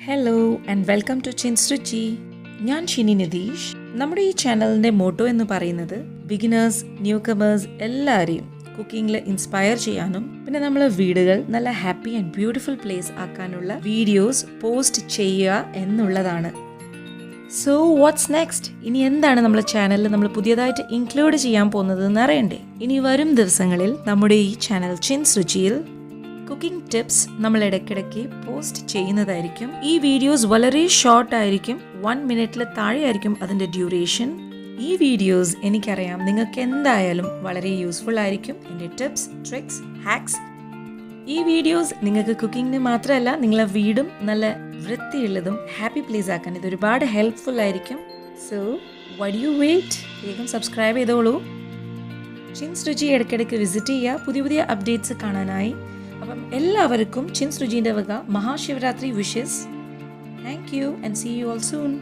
Hello and welcome to chins രുചി. ഞാൻ ഷിനി നിതീഷ്. നമ്മുടെ ഈ ചാനലിൻ്റെ മോട്ടോ എന്ന് പറയുന്നത് ബിഗിനേഴ്സ്, ന്യൂ കമേഴ്സ് എല്ലാവരെയും കുക്കിങ്ങിൽ ഇൻസ്പയർ ചെയ്യാനും പിന്നെ നമ്മൾ വീടുകൾ നല്ല ഹാപ്പി ആൻഡ് ബ്യൂട്ടിഫുൾ പ്ലേസ് ആക്കാനുള്ള വീഡിയോസ് പോസ്റ്റ് ചെയ്യുക എന്നുള്ളതാണ്. So what's next? ഇനി എന്താണ് നമ്മുടെ ചാനലിൽ നമ്മൾ പുതിയതായിട്ട് ഇൻക്ലൂഡ് ചെയ്യാൻ പോകുന്നത് എന്ന് അറിയണ്ടേ? ഇനി വരും ദിവസങ്ങളിൽ നമ്മുടെ ഈ ചാനൽ ചിൻസ് രുചിയിൽ കുക്കിംഗ് ടിപ്സ് നമ്മൾ ഇടയ്ക്കിടയ്ക്ക് പോസ്റ്റ് ചെയ്യുന്നതായിരിക്കും. ഈ വീഡിയോസ് വളരെ ഷോർട്ട് ആയിരിക്കും, 1 മിനിറ്റിൽ താഴെ ആയിരിക്കും അതിൻ്റെ ഡ്യൂറേഷൻ. ഈ വീഡിയോസ് എനിക്കറിയാം നിങ്ങൾക്ക് എന്തായാലും വളരെ യൂസ്ഫുൾ ആയിരിക്കും. എൻ്റെ ടിപ്സ്, ട്രിക്സ്, ഹാക്സ്. ഈ വീഡിയോസ് നിങ്ങൾക്ക് കുക്കിങ്ങിന് മാത്രമല്ല നിങ്ങളെ വീടും നല്ല വൃത്തിയുള്ളതും ഹാപ്പി പ്ലേസ് ആക്കാൻ ഇത് ഒരുപാട് ഹെൽപ്ഫുൾ ആയിരിക്കും. So why do you wait? വേഗം സബ്സ്ക്രൈബ് ചെയ്തോളൂ. ചിൻസ് രുചി ഇടയ്ക്കിടയ്ക്ക് വിസിറ്റ് ചെയ്യുക പുതിയ പുതിയ അപ്ഡേറ്റ്സ് കാണാനായി. അപ്പം എല്ലാവർക്കും ചിൻസ് രുചിൻ്റെ വക Mahashivratri wishes. Thank you and see you all soon.